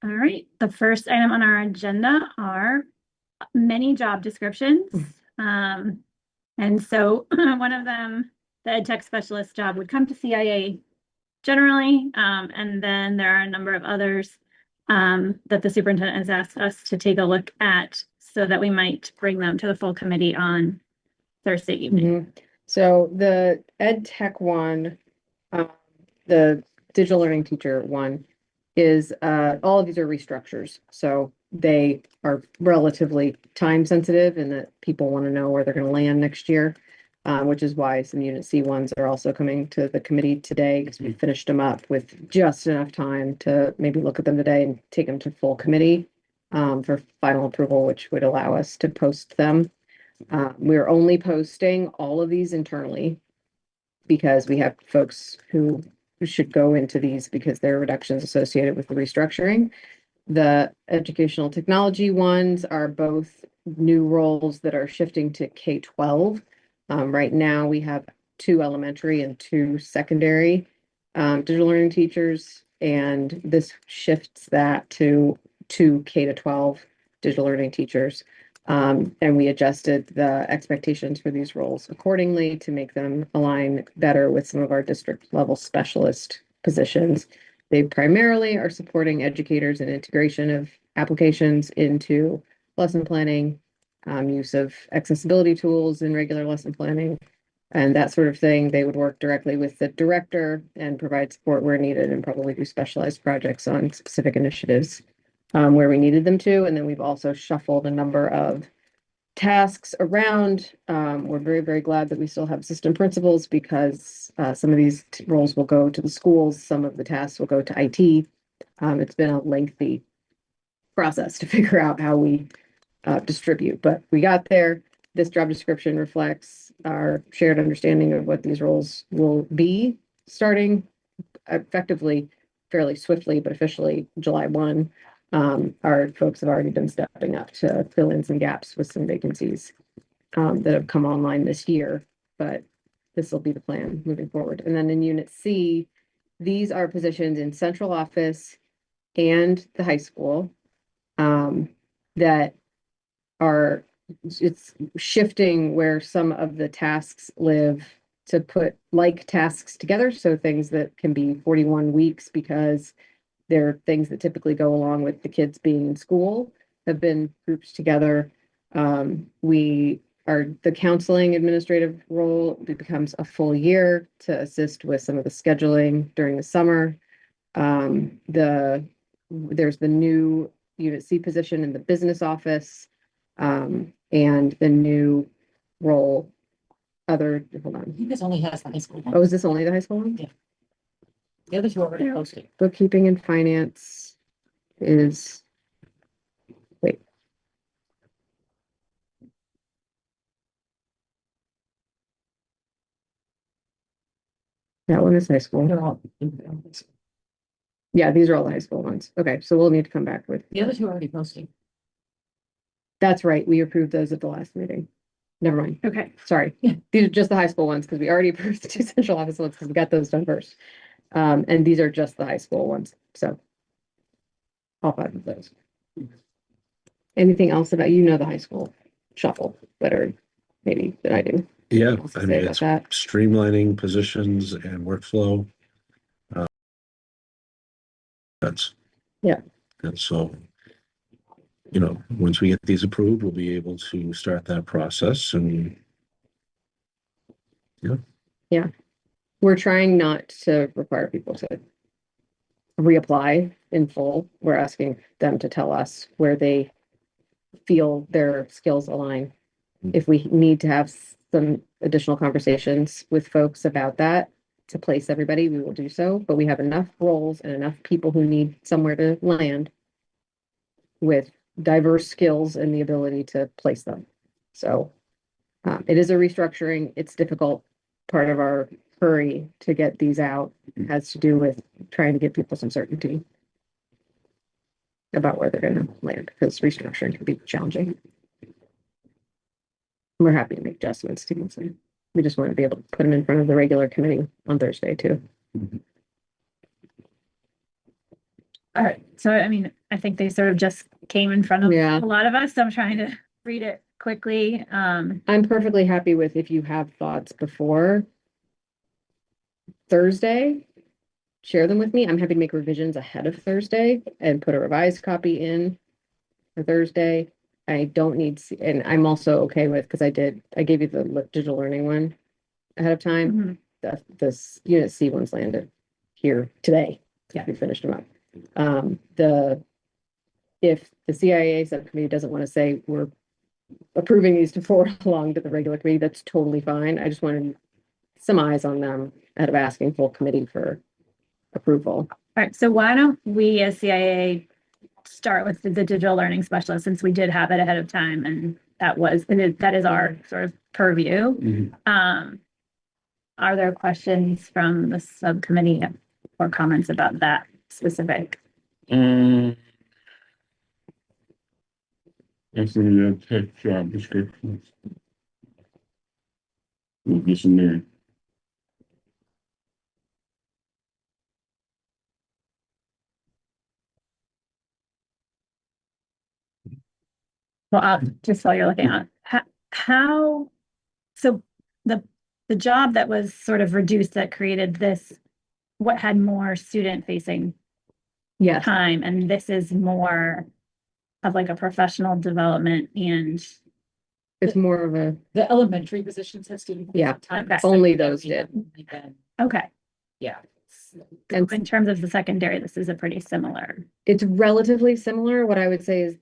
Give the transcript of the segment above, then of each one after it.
All right, the first item on our agenda are many job descriptions. And so one of them, the ed tech specialist job, would come to CIAA generally. And then there are a number of others that the superintendent has asked us to take a look at so that we might bring them to the full committee on Thursday evening. So the ed tech one, the digital learning teacher one is, all of these are restructures. So they are relatively time sensitive and that people want to know where they're going to land next year, which is why some Unit C ones are also coming to the committee today because we finished them up with just enough time to maybe look at them today and take them to full committee for final approval, which would allow us to post them. We're only posting all of these internally because we have folks who should go into these because there are reductions associated with the restructuring. The educational technology ones are both new roles that are shifting to K-12. Right now we have 2 elementary and 2 secondary digital learning teachers, and this shifts that to 2 K-12 digital learning teachers. And we adjusted the expectations for these roles accordingly to make them align better with some of our district level specialist positions. They primarily are supporting educators in integration of applications into lesson planning, use of accessibility tools in regular lesson planning, and that sort of thing. They would work directly with the director and provide support where needed and probably do specialized projects on specific initiatives where we needed them to. And then we've also shuffled a number of tasks around. We're very, very glad that we still have assistant principals because some of these roles will go to the schools. Some of the tasks will go to IT. It's been a lengthy process to figure out how we distribute, but we got there. This job description reflects our shared understanding of what these roles will be starting effectively fairly swiftly, but officially July 1. Our folks have already been stepping up to fill in some gaps with some vacancies that have come online this year, but this will be the plan moving forward. And then in Unit C, these are positions in central office and the high school that are, it's shifting where some of the tasks live to put like tasks together. So things that can be 41 weeks because they're things that typically go along with the kids being in school have been grouped together. We are the counseling administrative role becomes a full year to assist with some of the scheduling during the summer. There's the new Unit C position in the business office, and the new role. Hold on. I think this only has the high school one. Oh, is this only the high school one? Yeah. The other 2 are already posted. Bookkeeping and finance is, wait. That one is high school. They're all. Yeah, these are all the high school ones. Okay, so we'll need to come back with. The other 2 are already posted. That's right. We approved those at the last meeting. Never mind. Okay. Sorry. Yeah. These are just the high school ones because we already approved the 2 central office ones because we got those done first. And these are just the high school ones. So all 5 of those. Anything else about, the high school shuffle better maybe than I do? Yeah, Else to I say mean, about it's that? streamlining positions and workflow. Yeah. And so, once we get these approved, we'll be able to start that process and. Yeah. We're trying not to require people to reapply in full. We're asking them to tell us where they feel their skills align. If we need to have some additional conversations with folks about that to place everybody, we will do so, but we have enough roles and enough people who need somewhere to land with diverse skills and the ability to place them. So it is a restructuring. It's difficult. Part of our hurry to get these out has to do with trying to give people some certainty about where they're going to land because restructuring can be challenging. We're happy to make adjustments to these. We just want to be able to put them in front of the regular committee on Thursday too. All right, so I mean, I think they sort of just came in front of Yeah. a lot of us, so I'm trying to read it quickly. I'm perfectly happy with if you have thoughts before Thursday, share them with me. I'm happy to make revisions ahead of Thursday and put a revised copy in for Thursday. I don't need, and I'm also okay with, because I gave you the digital learning one ahead of time. Mhm. This unit C ones landed here today. Yeah. We finished them up. If the CIAA subcommittee doesn't want to say we're approving these to forward along to the regular committee, that's totally fine. I just wanted some eyes on them ahead of asking full committee for approval. All right, so why don't we as CIAA start with the digital learning specialist, since we did have it ahead of time and that is our sort of purview. Are there questions from the subcommittee or comments about that specific? That's the tech job description. This in there. Well, just while you're looking at how, so the job that was sort of reduced that created this, what had more student facing Yes, time, and this is more of like a professional development and it's more of a, The elementary positions have student. Yeah, time. okay. only those did. okay. Yeah. And In terms of the secondary, this is a pretty similar. it's relatively similar. What I would say is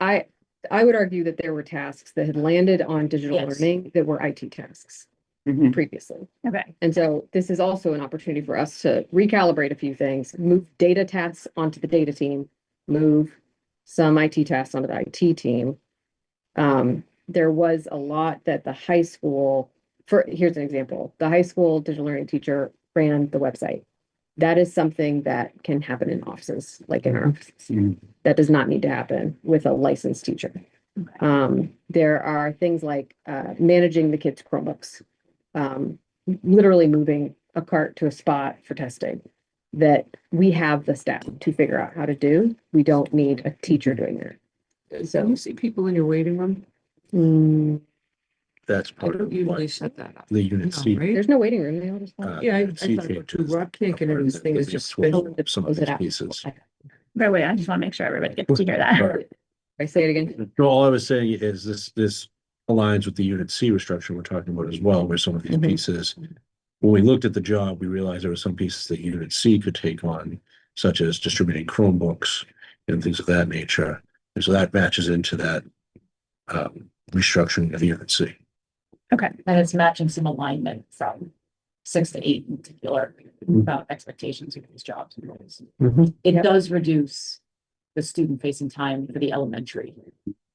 I would argue that there were tasks that had landed on digital Yes. learning that were IT tasks Mhm. previously. Okay. And so this is also an opportunity for us to recalibrate a few things, move data tasks onto the data team, move some IT tasks onto the IT team. There was a lot that the high school, here's an example, the high school digital learning teacher ran the website. That is something that can happen in offices, like in our offices. Mhm. That does not need to happen with a licensed teacher. There are things like managing the kids' Chromebooks, literally moving a cart to a spot for testing that we have the staff to figure out how to do. We don't need a teacher doing that. Can you see people in your waiting room? Mm, That's I part don't of usually what set that up. the unit No, C. right? there's no waiting room. They all just. Yeah, I unit C thought so changes too. Rob can't get into this thing, it's just Switch spinning. some of Close it these out. pieces. By the way, I just want to make sure everybody gets to hear that. I say it again. No, all I was saying is this aligns with the unit C restructure we're talking about as well, where some of these Mhm. pieces, when we looked at the job, we realized there were some pieces that unit C could take on, such as distributing Chromebooks and things of that nature. And so that matches into that restructuring of unit C. Okay. And it's matching some alignment from 6 to 8 in particular about expectations of these jobs and roles. It Yep. does reduce the student facing time for the elementary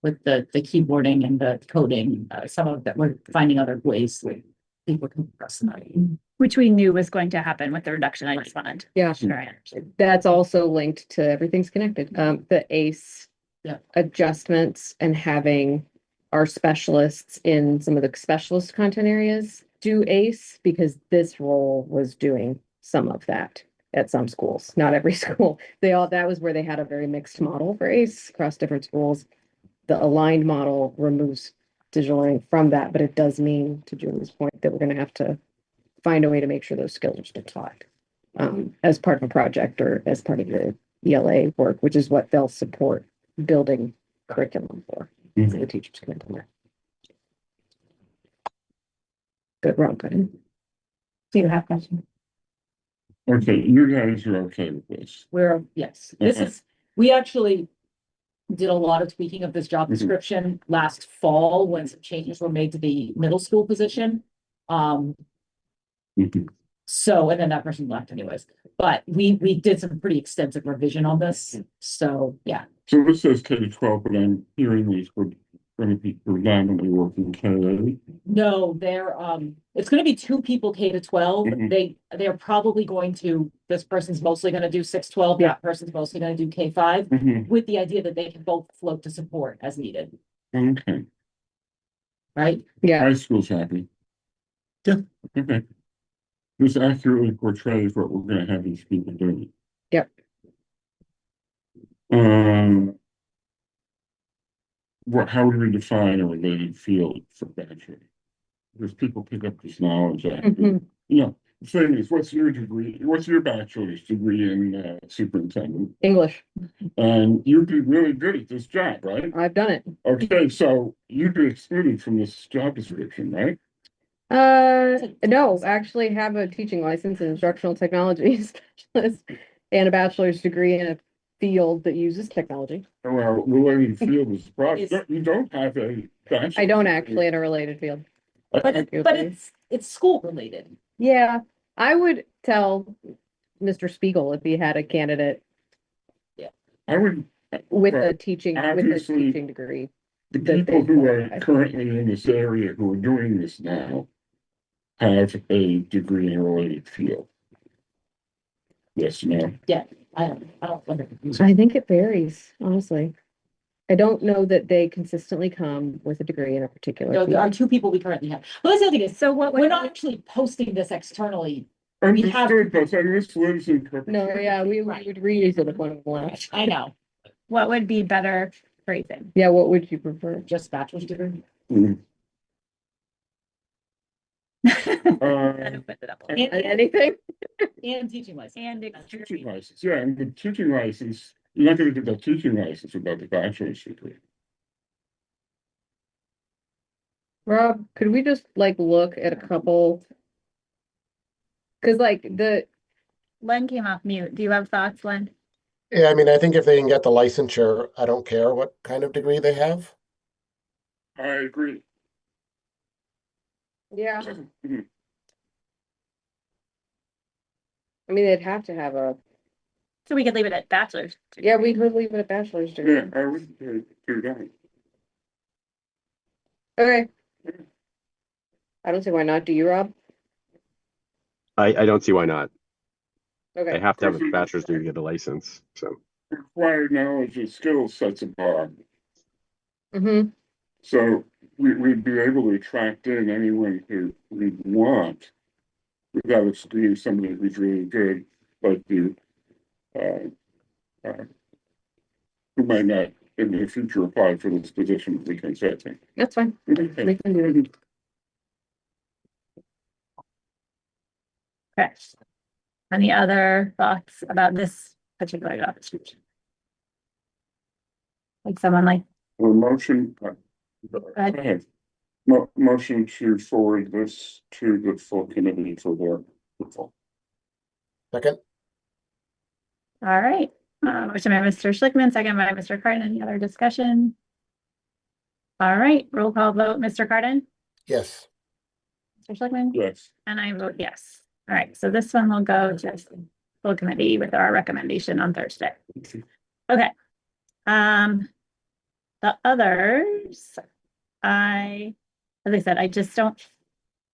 with the keyboarding and the coding. Some of that, we're finding other ways that people can press them. Which we knew was going to happen with the reduction. I just wanted to Yeah. make sure I understood. That's also linked to everything's connected. The ACE. Yeah. Adjustments and having our specialists in some of the specialist content areas do ACE, because this role was doing some of that at some schools, not every school. That was where they had a very mixed model for ACE across different schools. The aligned model removes digital learning from that, but it does mean, to Julie's point, that we're gonna have to find a way to make sure those skills are still taught as part of a project or as part of the ELA work, which is what they'll support building curriculum for. So the teachers can do that. Good, Rob, good. Do you have questions? Okay, you guys are okay with this. Yes, this Okay. is, we actually did a lot of tweaking of this job Mhm. description last fall when some changes were made to the middle school position. Mhm. So, and then that person left anyways, but we did some pretty extensive revision on this. So, yeah, So this says K-12, but I'm hearing these would going to be predominantly working KA. no, it's gonna be 2 people K to 12. Mhm. They're probably going to, this person's mostly gonna do 6-12, Yeah. that person's mostly gonna do K-5, Mhm. with the idea that they can both float to support as needed, Okay, right? Yeah, high school's happy. Yeah. Okay. This accurately portrays what we're gonna have these people doing. Yep. how do we define a related field for bachelor? Because people pick up this knowledge after, Mhm. you know, the thing is, what's your degree? What's your bachelor's degree in superintendent? English, And you'd be really good at this job, right? I've done it. Okay, so you'd be excluded from this job description, right? No, actually have a teaching license in instructional technology specialist and a bachelor's degree in a field that uses technology. Well, related field is broad. You don't have a bachelor's. I don't degree. actually in a related field. But it's school related. Yeah, I would tell Mr. Spiegel if he had a candidate I would, with Well, a teaching obviously, degree. the that people they who are qualify. currently in this area who are doing this now have a degree in a related field. Yes, no. I don't wonder. I think it varies, honestly. I don't know that they consistently come with a degree in a particular There are field. two people we currently have. Well, that's the other thing is, So what we're would, not actually posting this externally. We have- Understood, but I mean, this lives in perpetuity. No, yeah, we Right. would reuse it if one of them left. I know, what would be better phrasing? Yeah, what would you prefer? just bachelor's degree. Mhm. Kind of put it up a little. Anything? And teaching license. And Teaching experience. license, yeah, and the teaching license, you're not gonna get that teaching license without the bachelor's degree. Rob, could we just like look at a couple? Cause like Len came off mute. Do you have thoughts, Len? Yeah, I mean, I think if they can get the licensure, I don't care what kind of degree they have. I agree. yeah, Mhm. I mean, they'd have to have So we could leave it at bachelor's. yeah, we could leave it a bachelor's degree. Yeah, I would do that. Okay. I don't see why not. Do you, Rob? I don't see why not. They Okay, have to have a bachelor's degree to get a license, so. Required knowledge and skill sets a bar. mm-hmm, So we'd be able to attract in anyone who we want without excluding somebody who's really good, like you, who might not in the future apply for this position we can say. that's fine. We can do it. Okay. Any other thoughts about this particular job description? Like someone like, Well, motion. Go ahead. ahead. Motion to forward this to the full committee for their approval. Second, all right, motion by Mr. Schlickman, second by Mr. Cardin. Any other discussion? All right, roll call vote, Mr. Cardin, yes. Mr. Schlickman, Yes. and I vote yes. All right, so this one will go to full committee with our recommendation on Thursday. Okay. The others, as I said, I just don't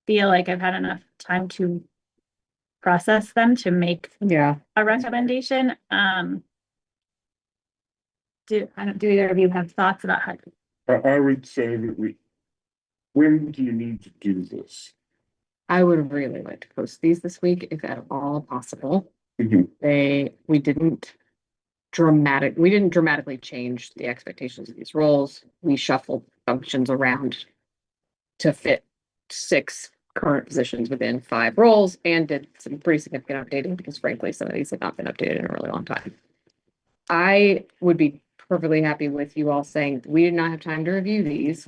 feel like I've had enough time to process them to make Yeah, a recommendation. Do either of you have thoughts about how? I would say that when do you need to do this? I would really like to post these this week if at all possible. Mhm. We didn't dramatically change the expectations of these roles. We shuffled functions around to fit 6 current positions within 5 roles and did some pretty significant updating because frankly, some of these have not been updated in a really long time. I would be perfectly happy with you all saying, we did not have time to review these,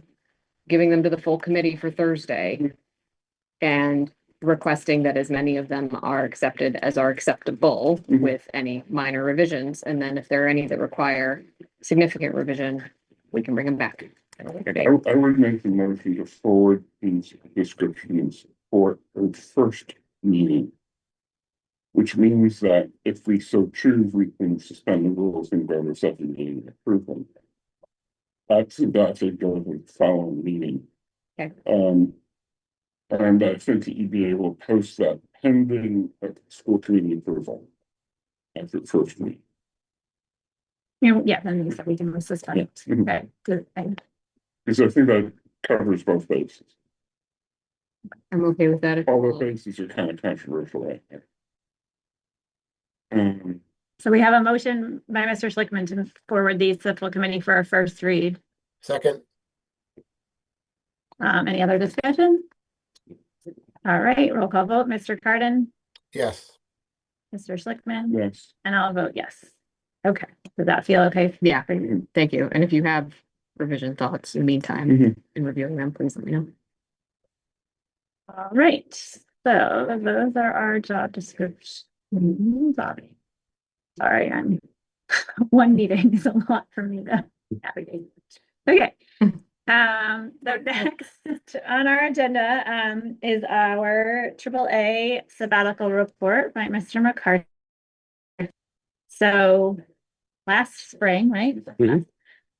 giving them to the full committee for Thursday and requesting that as many of them are accepted as are acceptable Mhm. with any minor revisions. And then if there are any that require significant revision, we can bring them back at a later date. I would make the motion to forward these descriptions for a first meeting. Which means that if we so choose, we can suspend the rules and go to second meeting and approve them. That's a go to the following meeting. Okay. And I think that you'd be able to post that pending school committee approval. At the first meeting. Yeah, then we can suspend it. Mhm. Okay, good. Thank Because I think that covers both bases. I'm okay with that. All the bases are kind of controversial right there. So we have a motion by Mr. Schlickman to forward these to the full committee for our first read. Second, Any other discussion? All right, roll call vote, Mr. Carden, yes. Mr. Schlickman, Yes. and I'll vote yes. Okay, does that feel okay? Yeah, thank you. And if you have revision thoughts in the meantime, Mhm. in reviewing them, please let me know. All right, so those are our job descriptions. Sorry, I'm one meeting is a lot for me to navigate. Okay. The next on our agenda is our AAA sabbatical report by Mr. McCarthy. So last spring, right? Mhm.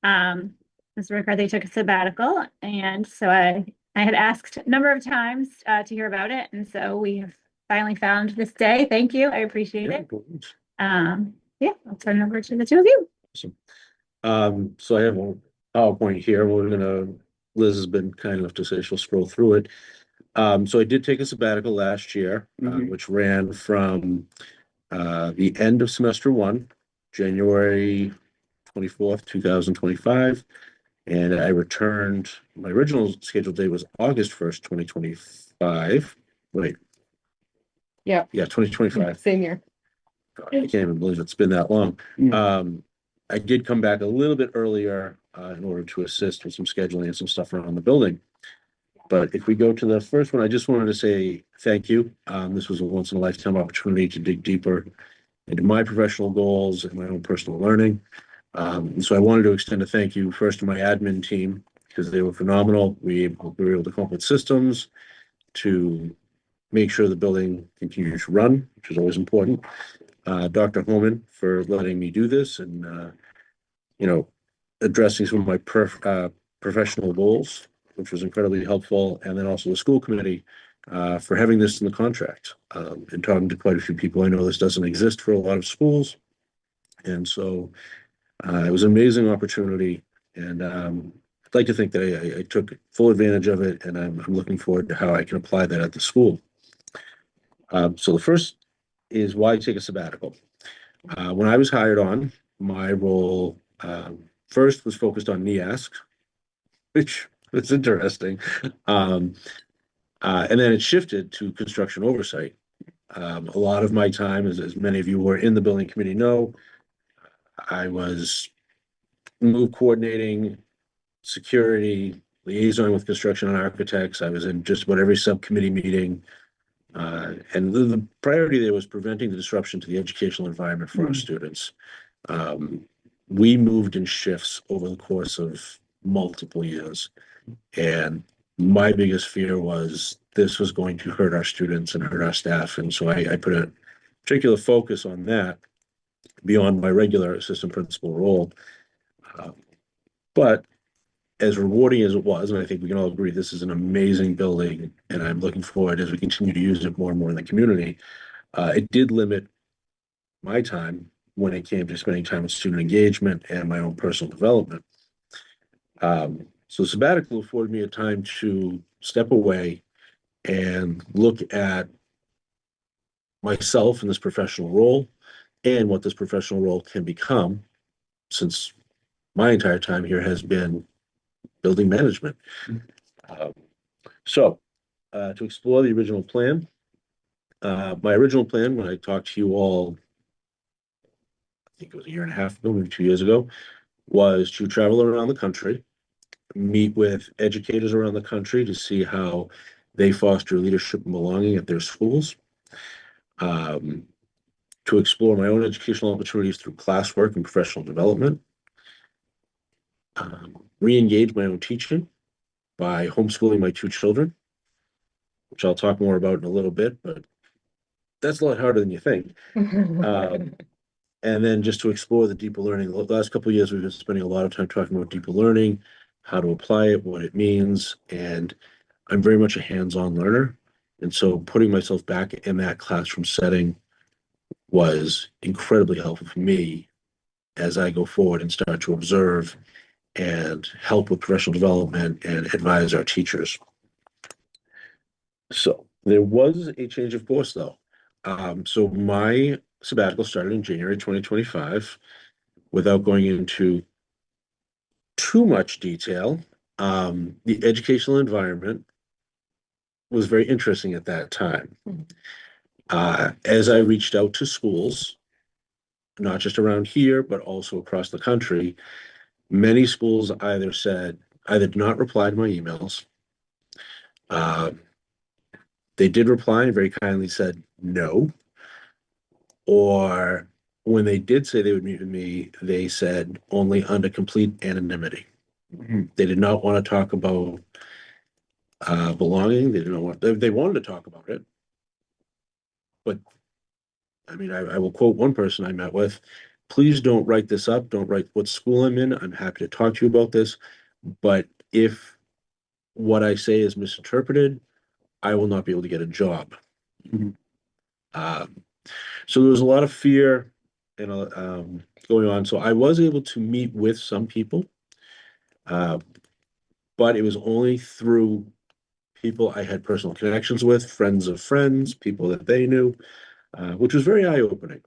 Mr. McCarthy took a sabbatical, and so I had asked a number of times to hear about it, and so we have finally found this day. Thank you, I appreciate it. Yeah, I'll turn it over to the two of you. So I have a PowerPoint here. Liz has been kind enough to say she'll scroll through it. So I did take a sabbatical last year, Mhm. which ran from the end of semester one, January 24th, 2025. And I returned, my original scheduled date was August 1st, 2025. Wait. Yeah. Yeah, 2025. Same here. God, I can't even believe it's been that long. Yeah. I did come back a little bit earlier in order to assist with some scheduling and some stuff around the building. But if we go to the first one, I just wanted to say thank you. This was a once in a lifetime opportunity to dig deeper into my professional goals and my own personal learning. So I wanted to extend a thank you first to my admin team because they were phenomenal. We were able to come up with systems to make sure the building continues to run, which is always important. Dr. Holman for letting me do this and, addressing some of my professional goals, which was incredibly helpful. And then also the school committee for having this in the contract and talking to quite a few people. I know this doesn't exist for a lot of schools. And so it was an amazing opportunity. And I'd like to think that I took full advantage of it. And I'm looking forward to how I can apply that at the school. So the first is why take a sabbatical. When I was hired on, my role first was focused on NEASC, which was interesting. And then it shifted to construction oversight. A lot of my time, as many of you who are in the building committee know, I was move coordinating, security, liaison with construction and architects. I was in just about every subcommittee meeting. And the priority there was preventing the disruption to the educational environment for our students. We moved in shifts over the course of multiple years. And my biggest fear was this was going to hurt our students and hurt our staff. And so I put a particular focus on that beyond my regular assistant principal role. But as rewarding as it was, and I think we can all agree this is an amazing building, and I'm looking forward as we continue to use it more and more in the community, it did limit my time when it came to spending time with student engagement and my own personal development. So sabbatical afforded me a time to step away and look at myself in this professional role and what this professional role can become, since my entire time here has been building management. So to explore the original plan, my original plan when I talked to you all, I think it was a year and a half ago, maybe 2 years ago, was to travel around the country, meet with educators around the country to see how they foster leadership and belonging at their schools, to explore my own educational opportunities through classwork and professional development, re-engage my own teaching by homeschooling my two children, which I'll talk more about in a little bit, but that's a lot harder than you think. And then just to explore the deeper learning. The last couple of years, we've been spending a lot of time talking about deeper learning, how to apply it, what it means. And I'm very much a hands-on learner. And so putting myself back in that classroom setting was incredibly helpful for me as I go forward and start to observe and help with professional development and advise our teachers. So there was a change of course, though. So my sabbatical started in January 2025 without going into too much detail, the educational environment was very interesting at that time. As I reached out to schools, not just around here, but also across the country, many schools either did not reply to my emails. They did reply and very kindly said no. Or when they did say they would meet with me, they said only under complete anonymity. They did not want to talk about belonging. They didn't want, they wanted to talk about it. But I mean, I will quote one person I met with, please don't write this up. Don't write what school I'm in. I'm happy to talk to you about this. But if what I say is misinterpreted, I will not be able to get a job. So there was a lot of fear and going on. So I was able to meet with some people, but it was only through people I had personal connections with, friends of friends, people that they knew, which was very eye-opening.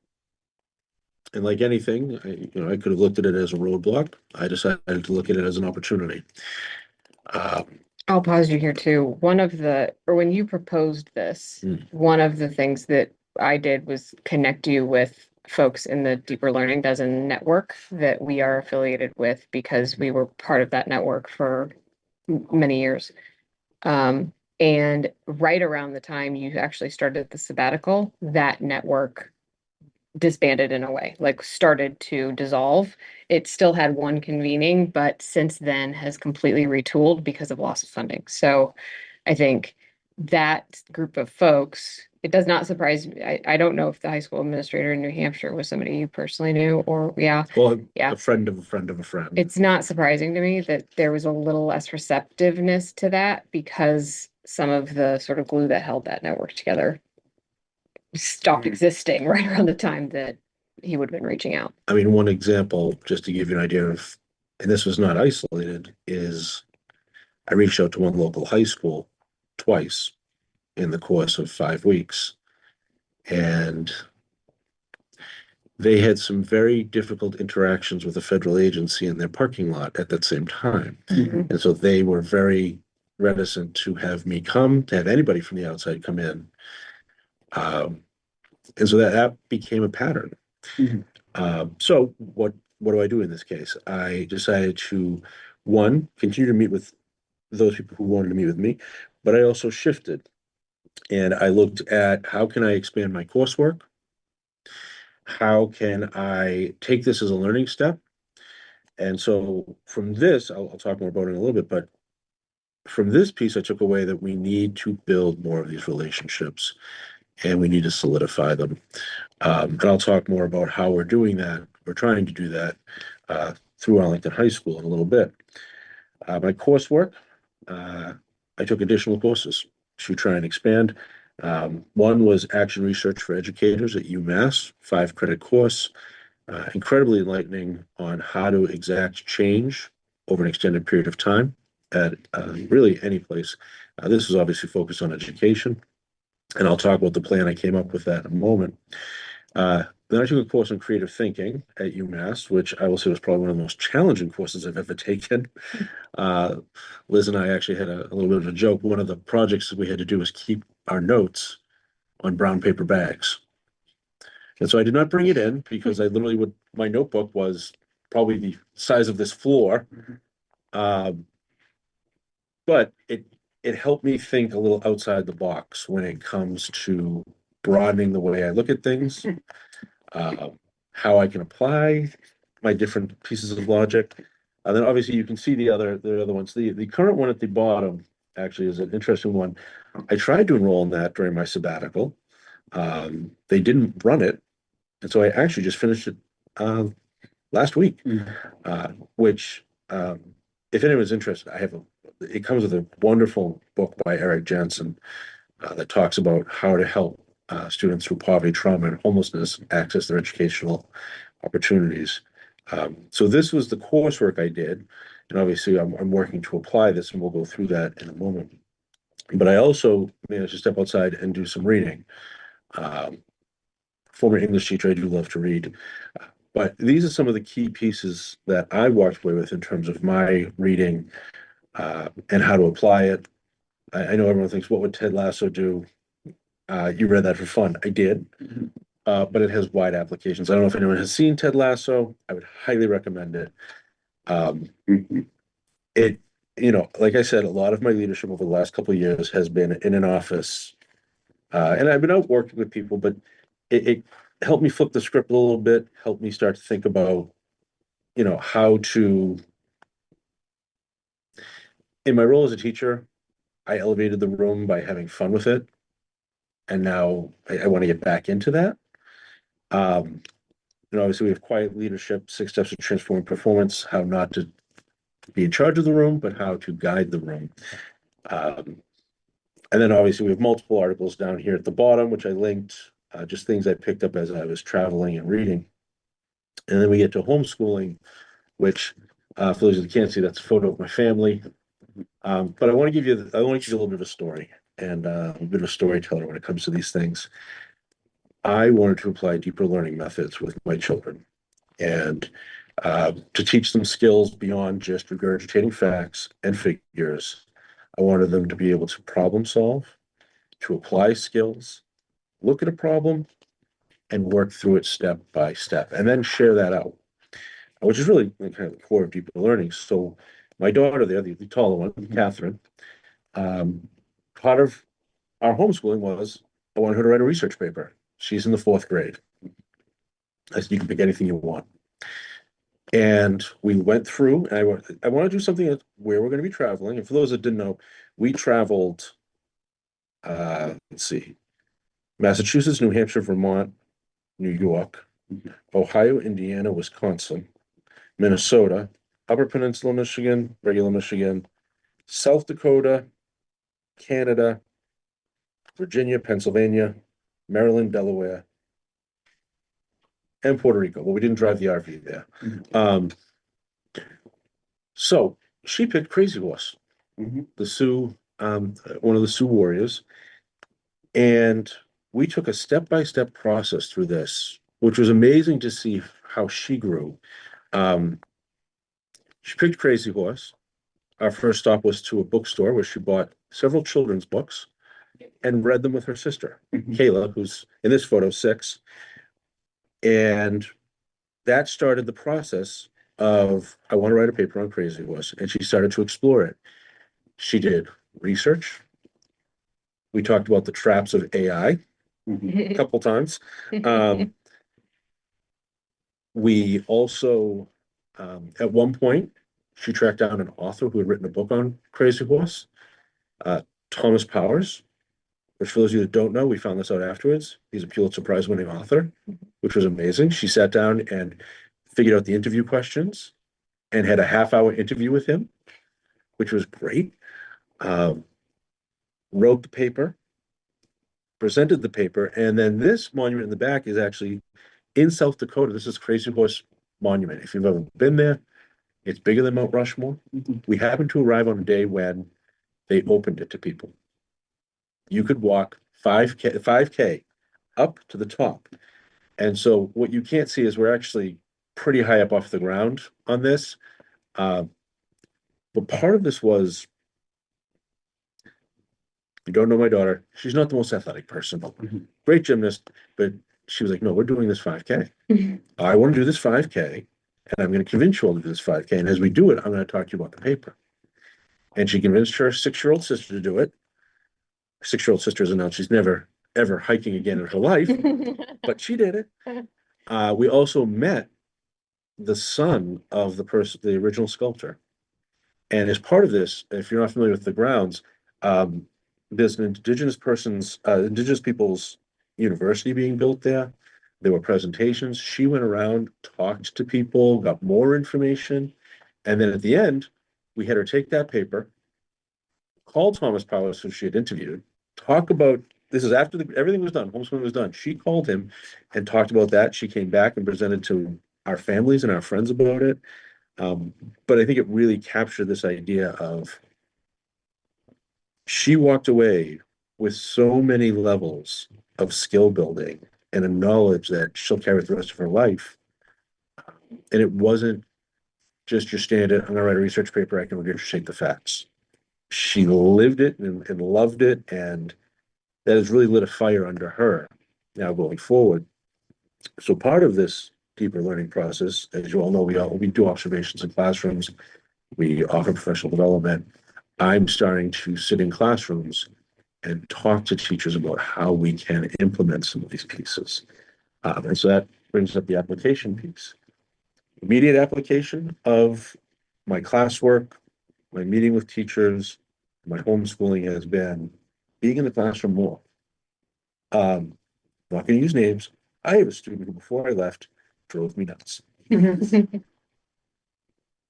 And like anything, I could have looked at it as a roadblock. I decided to look at it as an opportunity. I'll pause you here too. When you proposed this, one of the things that I did was connect you with folks in the Deeper Learning Dozen network that we are affiliated with because we were part of that network for many years. And right around the time you actually started the sabbatical, that network disbanded in a way, like started to dissolve. It still had one convening, but since then has completely retooled because of loss of funding. So I think that group of folks, it does not surprise me. I don't know if the high school administrator in New Hampshire was somebody you personally knew or Well, Yeah. a friend of a friend of a friend. It's not surprising to me that there was a little less receptiveness to that because some of the sort of glue that held that network together stopped existing right around the time that he would have been reaching out. I mean, one example, just to give you an idea of, and this was not isolated, is I reached out to one local high school twice in the course of 5 weeks. And they had some very difficult interactions with a federal agency in their parking lot at that same time. And so they were very reticent to have me come, to have anybody from the outside come in. And so that became a pattern. So what do I do in this case? I decided to, one, continue to meet with those people who wanted to meet with me, but I also shifted and I looked at how can I expand my coursework? How can I take this as a learning step? And so from this, I'll talk more about it in a little bit, but from this piece, I took away that we need to build more of these relationships and we need to solidify them. And I'll talk more about how we're doing that. We're trying to do that through Arlington High School in a little bit. My coursework, I took additional courses to try and expand. One was Action Research for Educators at UMass, 5-credit course, incredibly enlightening on how to exact change over an extended period of time at really any place. This was obviously focused on education, and I'll talk about the plan I came up with that in a moment. Then I took a course on creative thinking at UMass, which I will say was probably one of the most challenging courses I've ever taken. Liz and I actually had a little bit of a joke. One of the projects that we had to do was keep our notes on brown paper bags. And so I did not bring it in because I literally my notebook was probably the size of this floor. But it helped me think a little outside the box when it comes to broadening the way I look at things, how I can apply my different pieces of logic. And then obviously you can see the other ones. The current one at the bottom actually is an interesting one. I tried to enroll in that during my sabbatical. They didn't run it. And so I actually just finished it last week, which if anyone's interested, it comes with a wonderful book by Eric Jensen that talks about how to help students through poverty, trauma, and homelessness access their educational opportunities. So this was the coursework I did, and obviously I'm working to apply this, and we'll go through that in a moment. But I also managed to step outside and do some reading. Former English teacher, I do love to read. But these are some of the key pieces that I walked away with in terms of my reading and how to apply it. I know everyone thinks, what would Ted Lasso do? You read that for fun. I did. But it has wide applications. I don't know if anyone has seen Ted Lasso. I would highly recommend it. It, like I said, a lot of my leadership over the last couple of years has been in an office. And I've been out working with people, but it helped me flip the script a little bit, helped me start to think about, how to, in my role as a teacher, I elevated the room by having fun with it. And now I want to get back into that. Obviously we have quiet leadership, 6 steps to transform performance, how not to be in charge of the room, but how to guide the room. And then obviously we have multiple articles down here at the bottom, which I linked, just things I picked up as I was traveling and reading. And then we get to homeschooling, which, for those who can't see, that's a photo of my family. But I want to give you a little bit of a story and a bit of a storyteller when it comes to these things. I wanted to apply deeper learning methods with my children and to teach them skills beyond just regurgitating facts and figures. I wanted them to be able to problem solve, to apply skills, look at a problem, and work through it step by step, and then share that out, which is really kind of the core of deeper learning. So my daughter there, the taller one, Catherine, part of our homeschooling was I wanted her to write a research paper. She's in the 4th grade. I said, you can pick anything you want. And we went through, and I want to do something where we're going to be traveling. And for those that didn't know, we traveled, let's see, Massachusetts, New Hampshire, Vermont, New York, Ohio, Indiana, Wisconsin, Minnesota, Upper Peninsula, Michigan, regular Michigan, South Dakota, Canada, Virginia, Pennsylvania, Maryland, Delaware, and Puerto Rico. Well, we didn't drive the RV there. So she picked Crazy Horse, the Sioux, one of the Sioux warriors. And we took a step-by-step process through this, which was amazing to see how she grew. She picked Crazy Horse. Our first stop was to a bookstore where she bought several children's books and read them with her sister, Kayla, who's in this photo 6. And that started the process of, I want to write a paper on Crazy Horse. And she started to explore it. She did research. We talked about the traps of AI a couple times. We also, at one point, she tracked down an author who had written a book on Crazy Horse, Thomas Powers, which for those of you that don't know, we found this out afterwards. He's a Pulitzer Prize winning author, which was amazing. She sat down and figured out the interview questions and had a half-hour interview with him, which was great. Wrote the paper, presented the paper, and then this monument in the back is actually in South Dakota. This is Crazy Horse Monument. If you've ever been there, it's bigger than Mount Rushmore. We happened to arrive on a day when they opened it to people. You could walk 5K up to the top. And so what you can't see is we're actually pretty high up off the ground on this. But part of this was, you don't know my daughter, she's not the most athletic person, great gymnast, but she was like, no, we're doing this 5K. I want to do this 5K, and I'm going to convince you all to do this 5K. And as we do it, I'm going to talk to you about the paper. And she convinced her 6-year-old sister to do it. Her 6-year-old sister has announced she's never, ever hiking again in her life, but she did it. We also met the son of the original sculptor. And as part of this, if you're not familiar with the grounds, there's an Indigenous people's university being built there. There were presentations. She went around, talked to people, got more information. And then at the end, we had her take that paper, call Thomas Powers, who she had interviewed, talk about, this is after everything was done, homeschooling was done. She called him and talked about that. She came back and presented to our families and our friends about it. But I think it really captured this idea of, she walked away with so many levels of skill building and a knowledge that she'll carry the rest of her life And it wasn't just your standard, I'm gonna write a research paper, I can regurgitate the facts. She lived it and loved it, and that has really lit a fire under her now going forward. So part of this deeper learning process, as you all know, we do observations in classrooms, we offer professional development. I'm starting to sit in classrooms and talk to teachers about how we can implement some of these pieces. And so that brings up the application piece. Immediate application of my classwork, my meeting with teachers, my homeschooling has been being in the classroom more. Not going to use names. I have a student who, before I left, drove me nuts.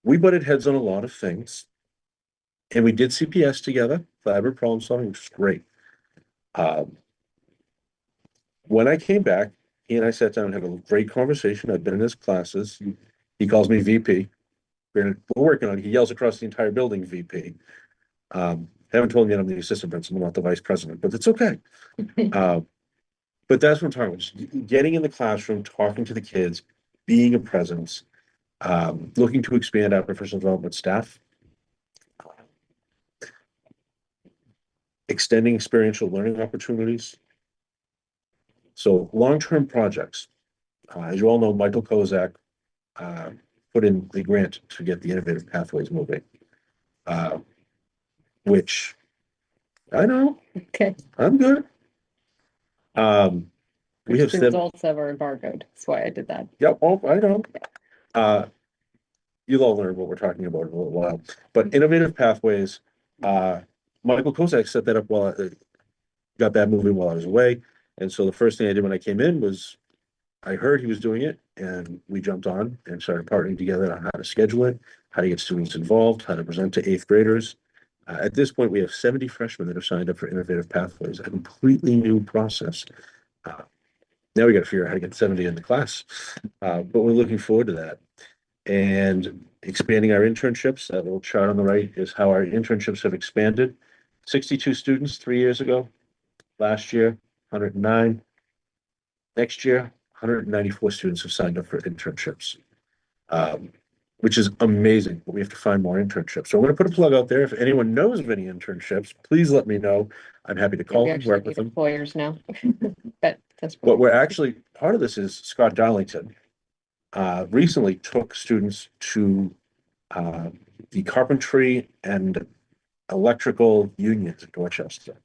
We butted heads on a lot of things, and we did CPS together, collaborative problem solving, which was great. When I came back, he and I sat down and had a great conversation. I've been in his classes. He calls me VP. We're working on it. He yells across the entire building, VP. Haven't told him yet I'm the assistant principal, not the vice president, but it's okay. But that's what I'm talking about. Just getting in the classroom, talking to the kids, being a presence, looking to expand our professional development staff, extending experiential learning opportunities. So long-term projects. As you all know, Michael Kozak put in the grant to get the innovative pathways moving, which I know Okay. I'm good. We have The results of are embargoed. That's why I did that. Yep, oh, I know. You'll all learn what we're talking about in a little while. But innovative pathways, Michael Kozak set that up while I got that moving while I was away. And so the first thing I did when I came in was I heard he was doing it, and we jumped on and started partnering together on how to schedule it, how to get students involved, how to present to eighth graders. At this point, we have 70 freshmen that have signed up for innovative pathways, a completely new process. Now we got to figure out how to get 70 in the class, but we're looking forward to that. And expanding our internships, that little chart on the right is how our internships have expanded. 62 students 3 years ago. Last year, 109. Next year, 194 students have signed up for internships, which is amazing, but we have to find more internships. So I'm going to put a plug out there. If anyone knows of any internships, please let me know. I'm happy to call We them, actually work with need them. employers now. That's What we're actually, part of this is Scott Darlington recently took students to the carpentry and electrical unions in Dorchester.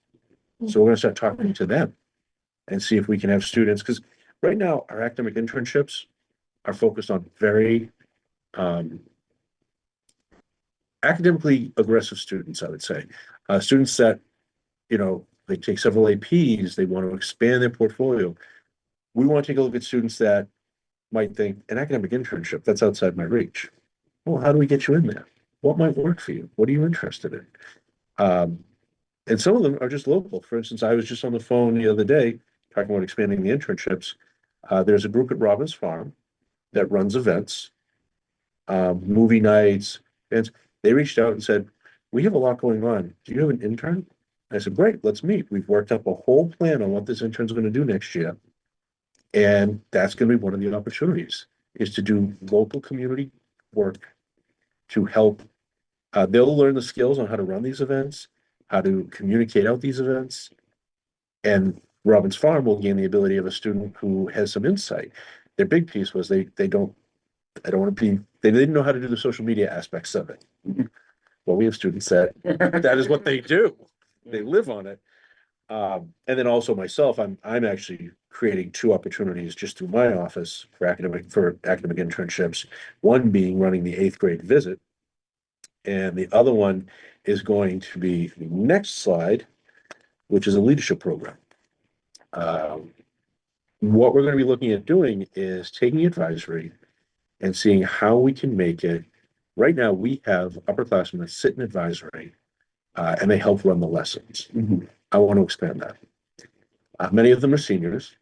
So we're gonna start talking to them and see if we can have students, because right now our academic internships are focused on very academically aggressive students, I would say. Students that, you know, they take several APs, they want to expand their portfolio. We want to take a look at students that might think an academic internship, that's outside my reach. Well, how do we get you in there? What might work for you? What are you interested in? And some of them are just local. For instance, I was just on the phone the other day talking about expanding the internships. There's a group at Robbins Farm that runs events, movie nights, events. They reached out and said, we have a lot going on. Do you have an intern? I said, great, let's meet. We've worked up a whole plan on what this intern's going to do next year. And that's going to be one of the opportunities, is to do local community work to help. They'll learn the skills on how to run these events, how to communicate out these events. And Robbins Farm will gain the ability of a student who has some insight. Their big piece was I don't want to be, they didn't know how to do the social media aspects of it. Well, we have students that is what they do. They live on it. And then also myself, I'm actually creating two opportunities just through my office for academic internships. One being running the eighth grade visit, and the other one is going to be the next slide, which is a leadership program. What we're going to be looking at doing is taking advisory and seeing how we can make it. Right now, we have upperclassmen that sit in advisory, and they help run the lessons. I want to expand that. Many of them are seniors,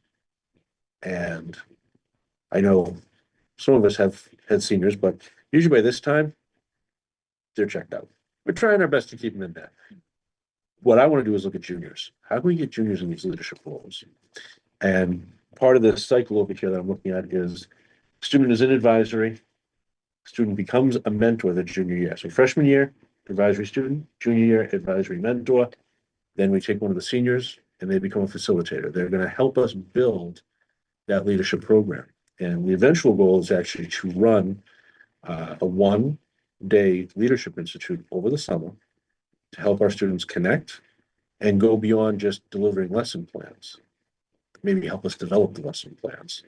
and I know some of us have had seniors, but usually by this time, they're checked out. We're trying our best to keep them in there. What I want to do is look at juniors. How can we get juniors in these leadership roles? And part of the cycle over here that I'm looking at is Student is in advisory. Student becomes a mentor the junior year. So freshman year, advisory student, junior year, advisory mentor. Then we take one of the seniors and they become a facilitator. They're going to help us build that leadership program. And the eventual goal is actually to run a one-day leadership institute over the summer to help our students connect and go beyond just delivering lesson plans. Maybe help us develop the lesson plans,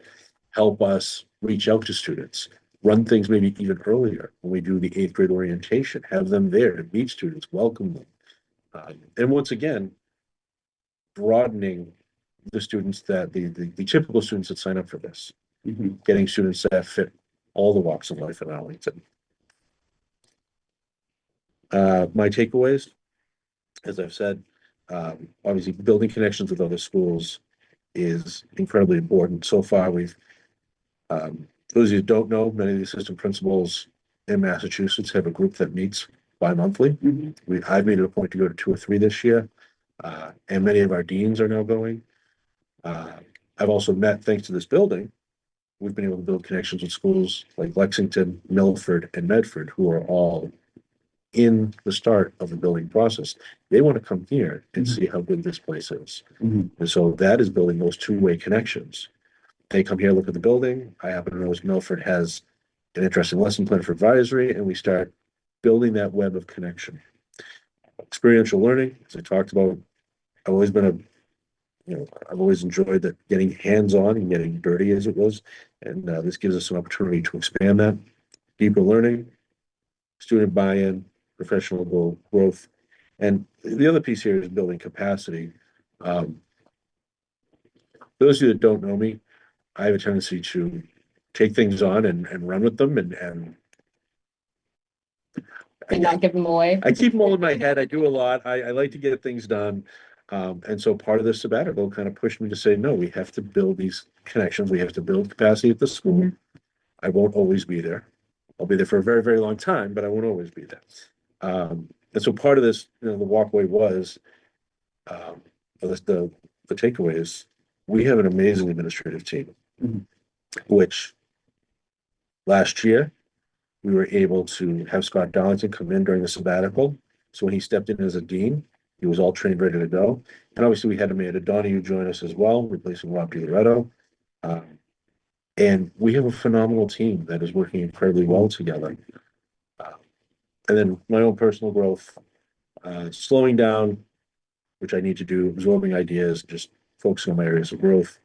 help us reach out to students, run things maybe even earlier when we do the 8th grade orientation, have them there to meet students, welcome them. And once again, broadening the students that the typical students that sign up for this, getting students that fit all the walks of life in Arlington. My takeaways, as I've said, obviously building connections with other schools is incredibly important. So far, those of you who don't know, many of the assistant principals in Massachusetts have a group that meets bi-monthly. I've made it a point to go to 2 or 3 this year, and many of our deans are now going. I've also met, thanks to this building, we've been able to build connections with schools like Lexington, Milford, and Medford, who are all in the start of the building process. They want to come here and see how good this place is. And so that is building those two-way connections. They come here, look at the building. I happen to know Milford has an interesting lesson plan for advisory, and we start building that web of connection. Experiential learning, as I talked about, I've always been I've always enjoyed that getting hands-on and getting dirty as it was. And this gives us an opportunity to expand that. Deeper learning, student buy-in, professional growth. And the other piece here is building capacity. Those of you that don't know me, I have a tendency to take things on and run with them and not give them away. I keep them all in my head. I do a lot. I like to get things done. And so part of this sabbatical kind of pushed me to say, no, we have to build these connections. We have to build capacity at the school. I won't always be there. I'll be there for a very, very long time, but I won't always be there. And so part of this, the walkway was, the takeaway is we have an amazing administrative team, which last year we were able to have Scott Darlington come in during the sabbatical. So when he stepped in as a dean, he was all trained, ready to go. And obviously we had Amanda Donahue join us as well, replacing Rob DiLoretto. And we have a phenomenal team that is working incredibly well together. And then my own personal growth, slowing down, which I need to do, absorbing ideas, just focusing on my areas of growth.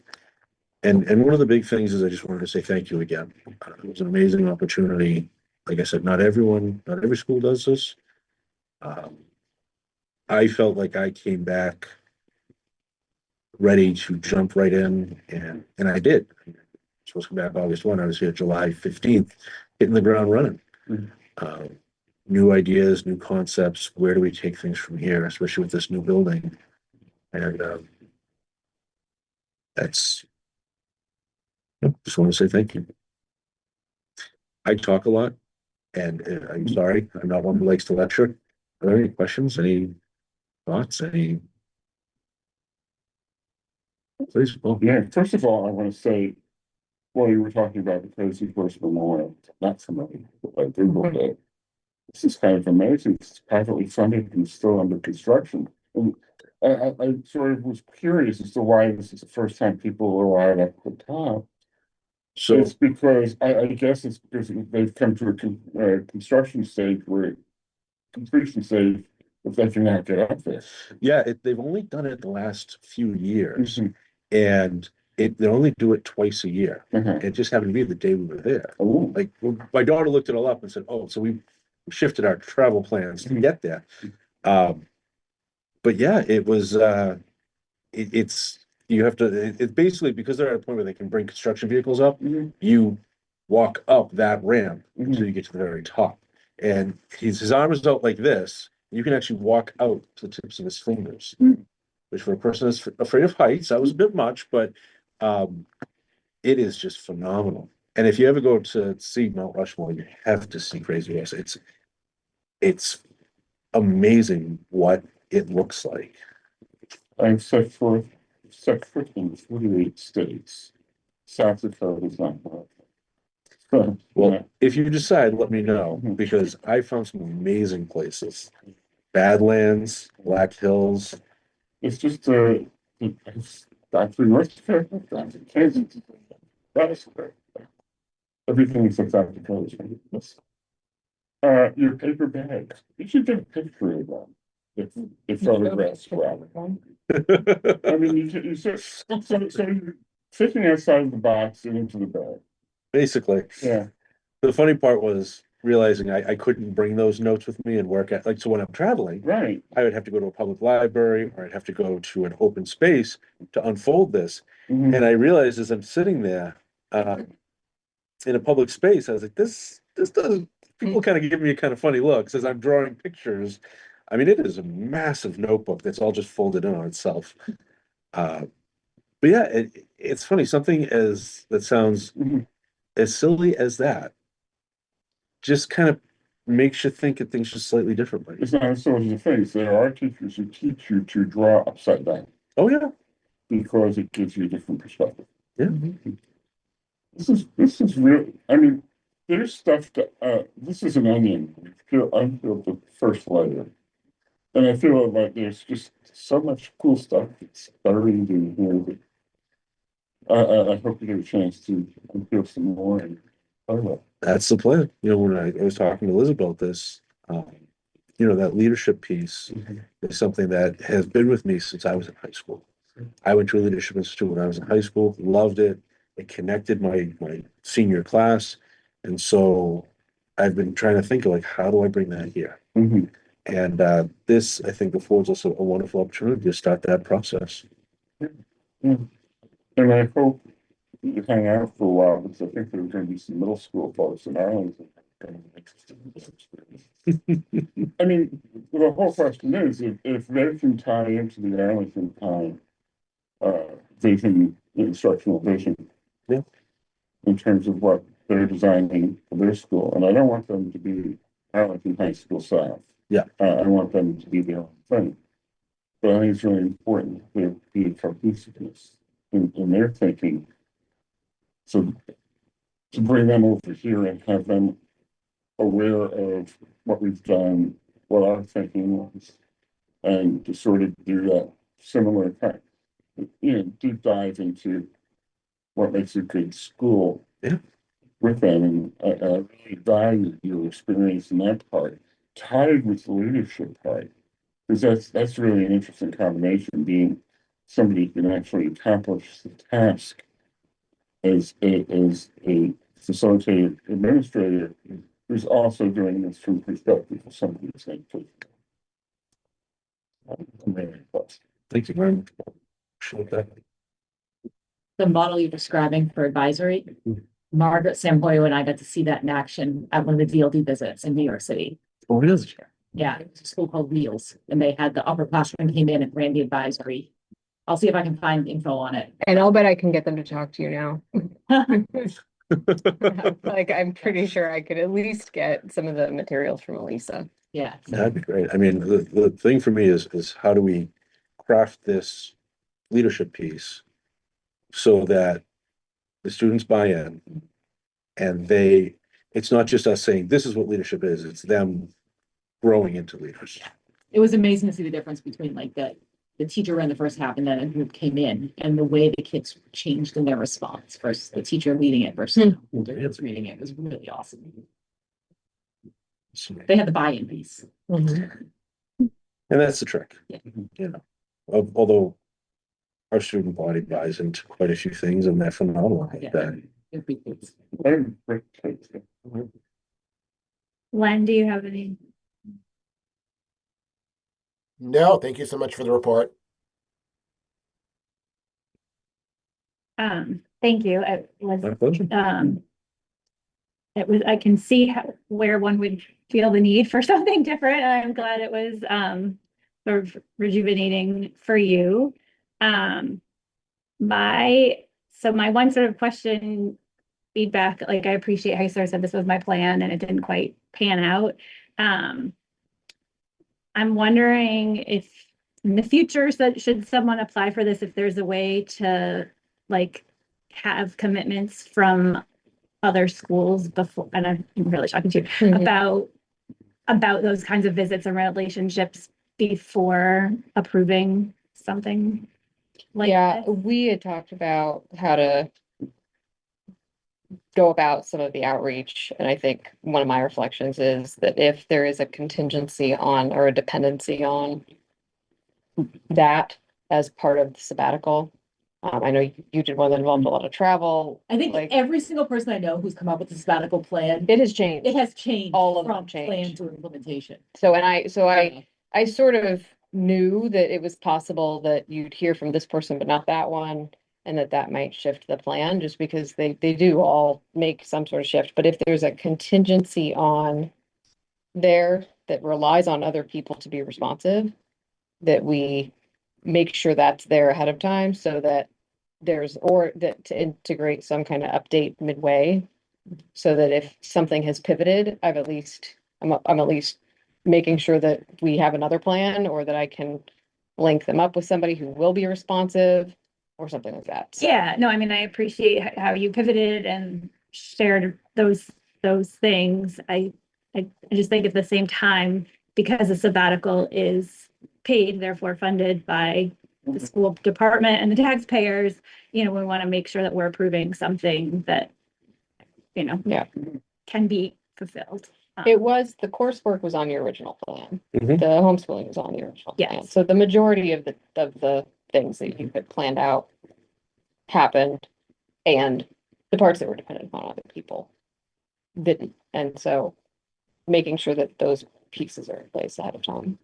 And one of the big things is I just wanted to say thank you again. It was an amazing opportunity. Like I said, not every school does this. I felt like I came back ready to jump right in, and I did. I was supposed to come back August 1. I was here July 15th, hitting the ground running. New ideas, new concepts. Where do we take things from here, especially with this new building? And just want to say thank you. I talk a lot, and I'm sorry, I'm not one who likes to lecture. Are there any questions, any thoughts, any? Please. Yeah, first of all, I want to say, while you were talking about the Cozy Horse Memorial, not somebody, but I Googled it. This is kind of amazing. It's privately funded and still under construction. And I sort of was curious as to why this is the first time people are allowed up at the top. So It's because I guess it's because they've come to a construction stage where completion stage if they can not get up there. yeah, they've only done it the last few years, and they only do it twice a year. It just happened to be the day we were there. Oh, Like my daughter looked it all up and said, "Oh, so we shifted our travel plans to get there." But yeah, it was. It's you have to. It's basically because they're at a point where they can bring construction vehicles up. You walk up that ramp until you get to the very top, and his arm is out like this. You can actually walk out to the tips of his fingers, which for a person that's afraid of heights, that was a bit much, but it is just phenomenal. And if you ever go to see Mount Rushmore, you have to see Crazy Horse. It's amazing what it looks like. I've set forth in 48 states. South Dakota is not one of them. So, Well, if you decide, let me know, because I found some amazing places. Badlands, Black Hills. it's just, it's actually North Dakota, down to Kansas. That's great. Everything except South Dakota. Your paper bags, you should get a picture of them. If photographs well. I mean, so you're fitting outside of the box and into the bag. Basically, Yeah, the funny part was realizing I couldn't bring those notes with me and work at, like, so when I'm traveling, right. I would have to go to a public library or I'd have to go to an open space to unfold this. Mhm. And I realized as I'm sitting there, in a public space, I was like, this doesn't, people kind of give me a kind of funny looks as I'm drawing pictures. I mean, it is a massive notebook that's all just folded in on itself. Uh, but yeah, it's funny, something as that sounds Mhm. as silly as that just kind of makes you think of things just slightly differently. It's not so as a face. There are teachers who teach you to draw upside down Oh yeah, because it gives you a different perspective. yeah. This is real. I mean, there's stuff that this is an onion. I feel the first layer. And I feel like there's just so much cool stuff that's buried in here that I hope you get a chance to unpeel some more and talk about. That's the plan. You know, when I was talking to Liz about this, you know, that leadership piece is something that has been with me since I was in high school. I went to a leadership institute when I was in high school, loved it. It connected my senior class. And so I've been trying to think of, like, how do I bring that here? Mhm. And this, I think, affords us a wonderful opportunity to start that process. Yeah. And I hope you hang out for a while because I think there's going to be some middle school folks in Arlington that are gonna be interested in this experience. I mean, the whole question is if they can tie into the Arlington time vision, instructional vision. Yeah. In terms of what they're designing for their school. And I don't want them to be Arlington High School South. Yeah. I want them to be their own thing. But I think it's really important to be cohesiveness in their thinking. So to bring them over here and have them aware of what we've done, what our thinking was, and to sort of do that similar kind, deep dive into what makes a good school. Yeah. With them, and I really value your experience in that part, tied with the leadership part, because that's really an interesting combination. Being somebody who can actually accomplish the task as a facilitator administrator who's also doing this from the perspective of somebody who's going to. I'm very impressed. Thank you very much. Appreciate that. The model you're describing for advisory, Margaret Samboyo and I got to see that in action at one of the DLD visits in New York City. Oh, it is. Yeah, it's a school called Wheels, and they had the upperclassmen came in and ran the advisory. I'll see if I can find info on it. And I'll bet I can get them to talk to you now. Like, I'm pretty sure I could at least get some of the materials from Elisa. Yeah. That'd be great. I mean, the thing for me is how do we craft this leadership piece so that the students buy in and it's not just us saying, this is what leadership is, it's them growing into leaders. It was amazing to see the difference between like the teacher ran the first half and then a group came in and the way the kids changed in their response versus the teacher leading it versus the kids reading it was really awesome. They had the buy-in piece. And that's the trick. Yeah. You know, although our student body buys into quite a few things and they're phenomenal at Yeah. that. It'd be good. Very great taste. Len, do you have any? No, thank you so much for the report. Thank you. It was, My pleasure. it was, I can see where one would feel the need for something different. And I'm glad it was, sort of rejuvenating for you. My one sort of question, feedback, like I appreciate how you sort of said this was my plan and it didn't quite pan out. I'm wondering if in the future, should someone apply for this, if there's a way to like have commitments from other schools before, and I'm really talking to you Mhm. about those kinds of visits and relationships before approving something like Yeah, this? we had talked about how to go about some of the outreach, and I think one of my reflections is that if there is a contingency on or a dependency on that as part of the sabbatical, I know you did one that involved a lot of travel. I think like, every single person I know who's come up with a sabbatical plan, it has changed. it has changed All of them from plan changed. to implementation. So, I sort of knew that it was possible that you'd hear from this person, but not that one. And that might shift the plan just because they do all make some sort of shift. But if there's a contingency on there that relies on other people to be responsive, that we make sure that's there ahead of time so that or that to integrate some kind of update midway. So that if something has pivoted, I'm at least making sure that we have another plan or that I can link them up with somebody who will be responsive or something like that. So, Yeah, no, I mean, I appreciate how you pivoted and shared those things. I just think at the same time, because the sabbatical is paid, therefore funded by the school department and the taxpayers, we want to make sure that we're approving something that, Yeah. can be fulfilled. It was, the coursework was on your original plan. Mhm. The homeschooling was on the original plan. Yes. So the majority of the things that you had planned out happened, and the parts that were dependent upon other people didn't. And so making sure that those pieces are in place ahead of time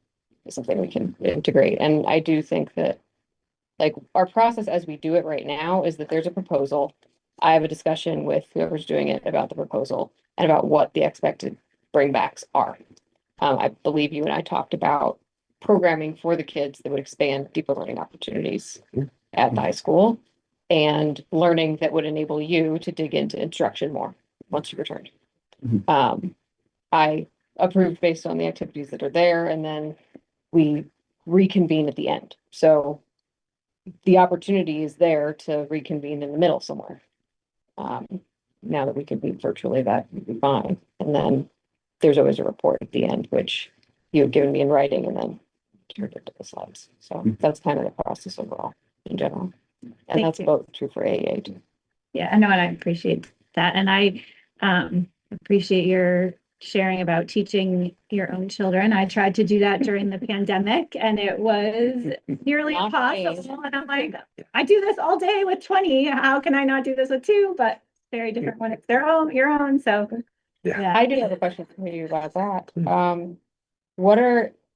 is something we can integrate. And I do think that, like, our process as we do it right now is that there's a proposal. I have a discussion with whoever's doing it about the proposal and about what the expected bringbacks are. I believe you and I talked about programming for the kids that would expand deeper learning opportunities at the high school and learning that would enable you to dig into instruction more once you returned. I approved based on the activities that are there, and then we reconvene at the end. So the opportunity is there to reconvene in the middle somewhere. Now that we can meet virtually, that would be fine. And then there's always a report at the end, which you have given me in writing and then turned into the slides. So that's kind of the process overall in general. And Thank that's you. both true for AEA too. Yeah, I know, and I appreciate that. And I appreciate your sharing about teaching your own children. I tried to do that during the pandemic and it was nearly Not impossible. And I'm like, I do this all day with 20. How can I not do this with 2? But very different when it's their own, your own. So Yeah. I do have a question for you about that.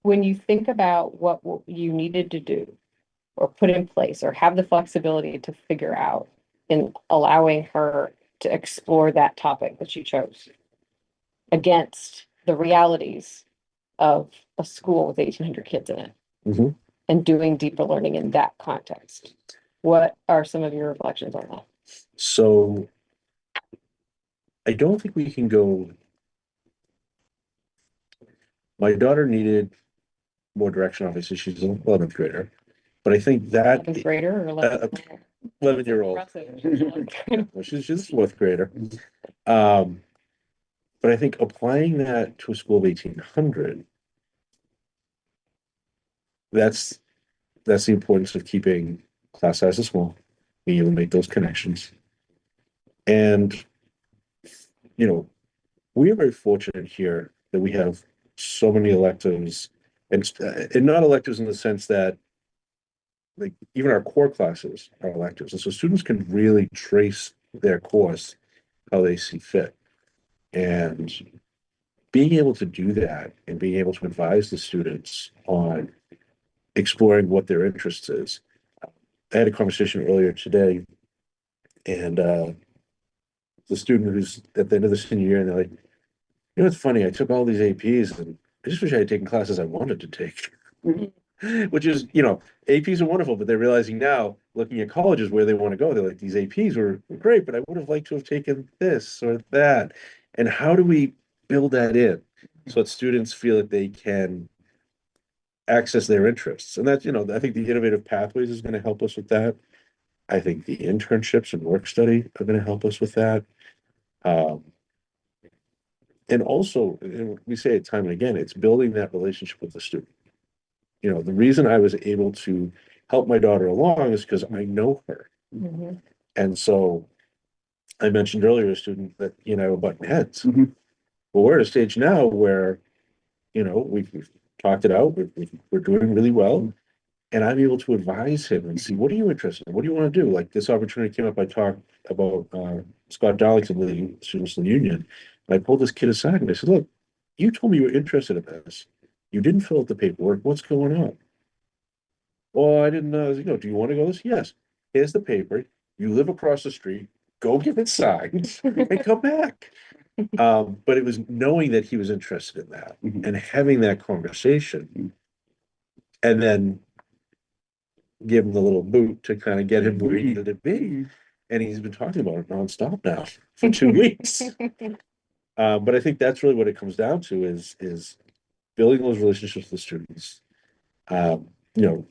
When you think about what you needed to do or put in place or have the flexibility to figure out in allowing her to explore that topic that she chose against the realities of a school with 1,800 kids in it Mhm. and doing deeper learning in that context, what are some of your reflections on that? So I don't think we can go. My daughter needed more direction. Obviously, she's an 11th grader, but I think that 11th grader or 11th? 11-year-old. Well, she's a 4th grader. But I think applying that to a school of 1,800, that's the importance of keeping class sizes small, being able to make those connections. And, we are very fortunate here that we have so many electives and not electives in the sense that like even our core classes are electives. And so students can really trace their course how they see fit. And being able to do that and being able to advise the students on exploring what their interest is. I had a conversation earlier today, and the student who's at the end of the senior year, and they're like, it's funny, I took all these APs and I just wish I had taken classes I wanted to take. Which is, APs are wonderful, but they're realizing now, looking at colleges where they want to go, they're like, these APs were great, but I would have liked to have taken this or that. And how do we build that in so that students feel that they can access their interests? And that's, I think the innovative pathways is going to help us with that. I think the internships and work study are going to help us with that. Um, and also, and we say it time and again, it's building that relationship with the student. You know, the reason I was able to help my daughter along is because I know her. And so I mentioned earlier a student that, you know, button heads. Mhm. Well, we're at a stage now where, you know, we've talked it out, we're doing really well. And I'm able to advise him and see, what are you interested in? What do you want to do? Like this opportunity came up, I talked about Scott Darlington leading Students in the Union. And I pulled this kid aside and I said, look, you told me you were interested in this. You didn't fill out the paperwork. What's going on? Well, I didn't know. You know, do you want to go this? Yes. Here's the paper. You live across the street. Go get it signed and come back. But it was knowing that he was interested in that and having that conversation, and then give him the little boot to kind of get him where he needed to be. And he's been talking about it nonstop now for 2 weeks. But I think that's really what it comes down to is building those relationships with the students. You know,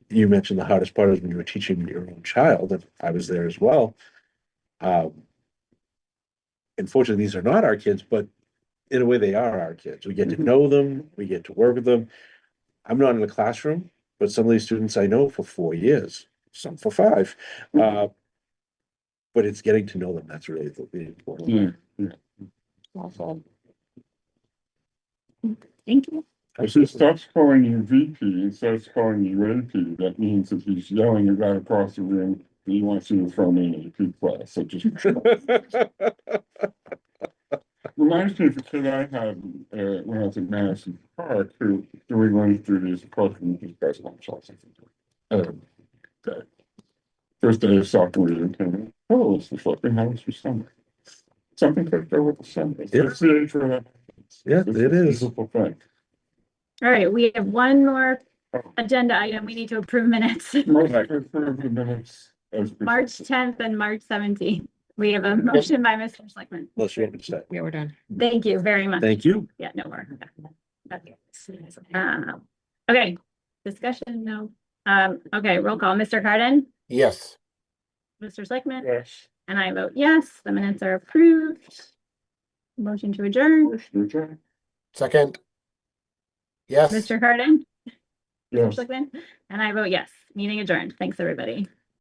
you mentioned the hardest part is when you were teaching your own child, and I was there as well. Unfortunately, these are not our kids, but in a way they are our kids. We get to know them, we get to work with them. I'm not in the classroom, but some of these students I know for 4 years, some for 5. But it's getting to know them. That's really the important. Yeah. Thank you. If he starts calling you VP and starts calling you AP, that means that he's yelling at that across the room and he wants you to throw me in AP class. So just reminds me of a kid I had when I was at Madison Park who we went through these questions with presidential. First day of sophomore year came in. Oh, it's the flipping house for summer. Something could go with the summer. It's the age where that happens. Yeah, It's it a is. beautiful thing. All right, we have one more agenda item. We need to approve minutes. Motion to approve the minutes as March 10th and March 17th. We have a motion by Mr. Selectman. Unless you want me to say. Yeah, we're done. Thank you very much. Thank you. Yeah, no more. Okay. Okay, discussion, no. Okay, roll call. Mr. Carden, Yes. Mr. Selectman, Yes. and I vote yes. The minutes are approved. Motion to adjourn. Motion to adjourn. Second. Yes. Mr. Carden, Mr. Yes. Selectman, and I vote yes. Meeting adjourned. Thanks, everybody.